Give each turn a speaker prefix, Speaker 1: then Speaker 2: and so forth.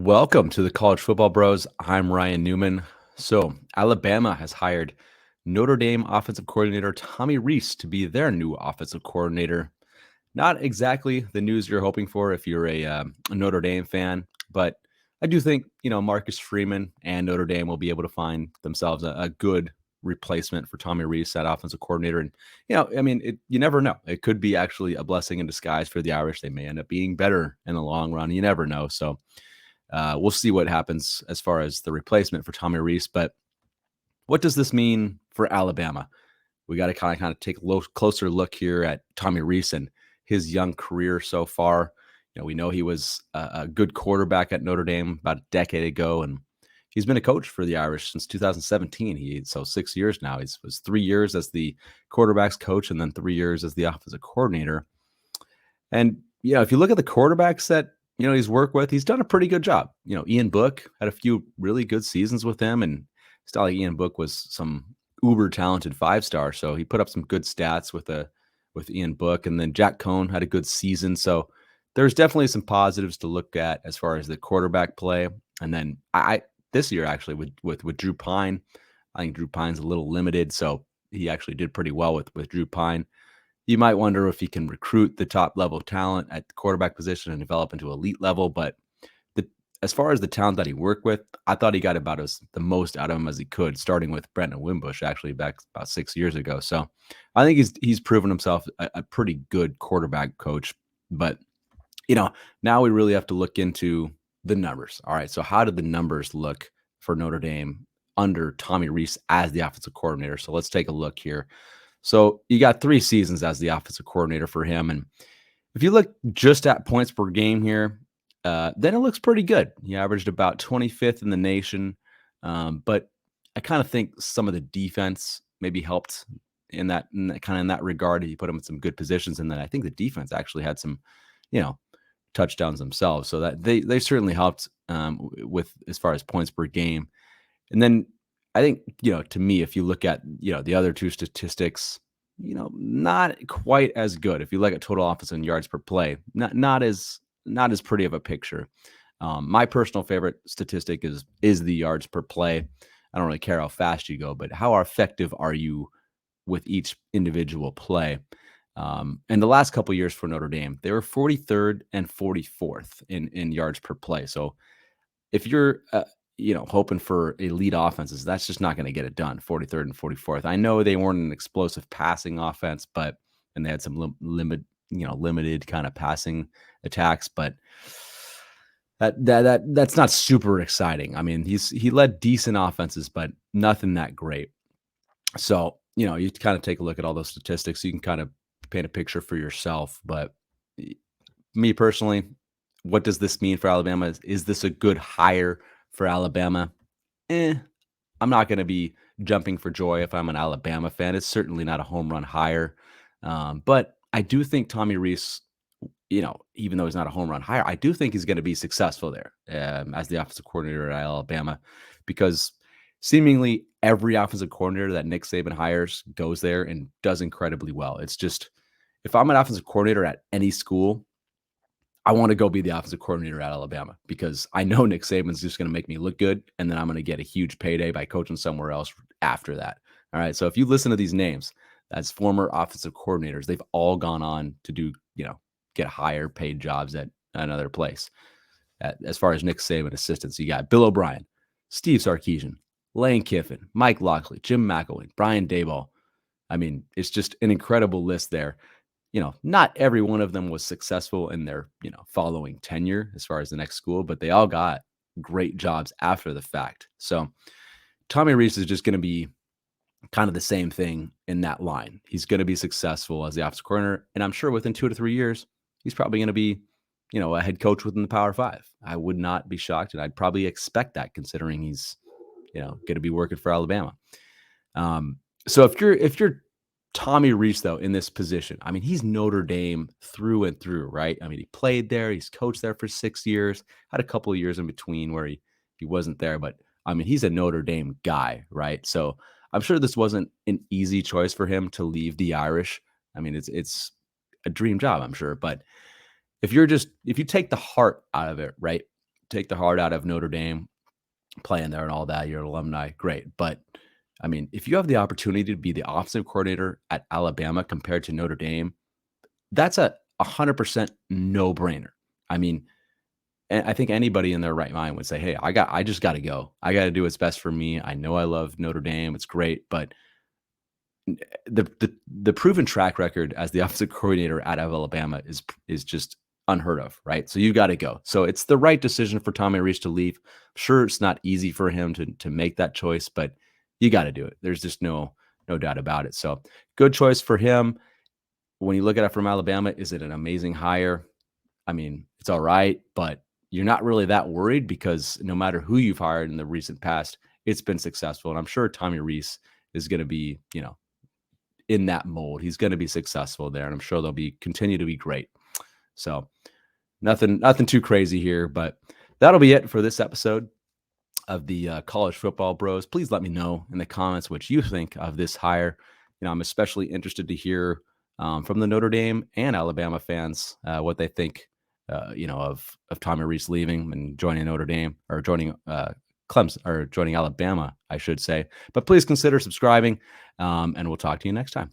Speaker 1: Welcome to the College Football Bros. I'm Ryan Newman. So, Alabama has hired Notre Dame offensive coordinator Tommy Rees to be their new offensive coordinator. Not exactly the news you're hoping for if you're a Notre Dame fan, but I do think, Marcus Freeman and Notre Dame will be able to find themselves a good replacement for Tommy Rees, that offensive coordinator. And, you never know. It could be actually a blessing in disguise for the Irish. They may end up being better in the long run. You never know. So, we'll see what happens as far as the replacement for Tommy Rees. But what does this mean for Alabama? We got to kind of take a closer look here at Tommy Rees and his young career so far. We know he was a good quarterback at Notre Dame about a decade ago, and he's been a coach for the Irish since 2017. So 6 years now. He was 3 years as the quarterback's coach, and then 3 years as the offensive coordinator. And if you look at the quarterbacks that he's worked with, he's done a pretty good job. Ian Book had a few really good seasons with him, and it's not like Ian Book was some uber talented 5-star. So he put up some good stats with Ian Book, and then Jack Cohn had a good season. So there's definitely some positives to look at as far as the quarterback play. And then I this year actually with Drew Pine, I think Drew Pine's a little limited, so he actually did pretty well with Drew Pine. You might wonder if he can recruit the top level talent at the quarterback position and develop into elite level. But as far as the talent that he worked with, I thought he got about the most out of him as he could, starting with Brendan Wimbush actually back about 6 years ago. So I think he's proven himself a pretty good quarterback coach. But now we really have to look into the numbers. All right, so how did the numbers look for Notre Dame under Tommy Rees as the offensive coordinator? So let's take a look here. So you got 3 seasons as the offensive coordinator for him. And if you look just at points per game here, then it looks pretty good. He averaged about 25th in the nation. But I kind of think some of the defense maybe helped in that regard. He put him in some good positions. And then I think the defense actually had some, touchdowns themselves. So that they certainly helped with as far as points per game. And then I think, to me, if you look at, the other 2 statistics, not quite as good. If you look at total offense and yards per play, not as pretty of a picture. My personal favorite statistic is the yards per play. I don't really care how fast you go, but how effective are you with each individual play? And the last couple of years for Notre Dame, they were 43rd and 44th in yards per play. So if you're hoping for elite offenses, that's just not going to get it done. 43rd and 44th. I know they weren't an explosive passing offense, and they had some limited kind of passing attacks, but that's not super exciting. I mean, he led decent offenses, but nothing that great. So, you kind of take a look at all those statistics. You can kind of paint a picture for yourself. But me personally, what does this mean for Alabama? Is this a good hire for Alabama? I'm not going to be jumping for joy if I'm an Alabama fan. It's certainly not a home run hire. But I do think Tommy Rees, even though he's not a home run hire, I do think he's going to be successful there as the offensive coordinator at Alabama, because seemingly every offensive coordinator that Nick Saban hires goes there and does incredibly well. It's just, if I'm an offensive coordinator at any school, I want to go be the offensive coordinator at Alabama, because I know Nick Saban's just going to make me look good, and then I'm going to get a huge payday by coaching somewhere else after that. All right. So if you listen to these names, as former offensive coordinators, they've all gone on to do, get higher paid jobs at another place. As far as Nick Saban assistants, you got Bill O'Brien, Steve Sarkisian, Lane Kiffin, Mike Locksley, Jim McElwain, Brian Daboll. I mean, it's just an incredible list there. Not every one of them was successful in their, following tenure as far as the next school, but they all got great jobs after the fact. So Tommy Rees is just going to be kind of the same thing in that line. He's going to be successful as the offensive coordinator, and I'm sure within 2 to 3 years, he's probably going to be, a head coach within the Power 5. I would not be shocked, and I'd probably expect that, considering he's, going to be working for Alabama. So if you're Tommy Rees, though, in this position, I mean, he's Notre Dame through and through, right? I mean, he played there, he's coached there for 6 years, had a couple of years in between where he wasn't there, but I mean, he's a Notre Dame guy, right? So I'm sure this wasn't an easy choice for him to leave the Irish. I mean, it's a dream job, I'm sure. But if you take the heart out of it, right, take the heart out of Notre Dame, playing there and all that. You're an alumni, great. But I mean, if you have the opportunity to be the offensive coordinator at Alabama compared to Notre Dame, that's a 100% no brainer. I mean, and I think anybody in their right mind would say, "Hey, I just got to go. I got to do what's best for me. I know I love Notre Dame. It's great, but the proven track record as the offensive coordinator out of Alabama is just unheard of, right? So you got to go. So it's the right decision for Tommy Rees to leave. Sure, it's not easy for him to make that choice, but you got to do it. There's just no doubt about it. So good choice for him. When you look at it from Alabama, is it an amazing hire? I mean, it's all right, but you're not really that worried because no matter who you've hired in the recent past, it's been successful. And I'm sure Tommy Rees is going to be, in that mold. He's going to be successful there, and I'm sure they'll be continue to be great. So nothing too crazy here, but that'll be it for this episode of the College Football Bros. Please let me know in the comments what you think of this hire. I'm especially interested to hear from the Notre Dame and Alabama fans what they think, of Tommy Rees leaving and joining Notre Dame or joining Clemson or joining Alabama, I should say. But please consider subscribing, and we'll talk to you next time.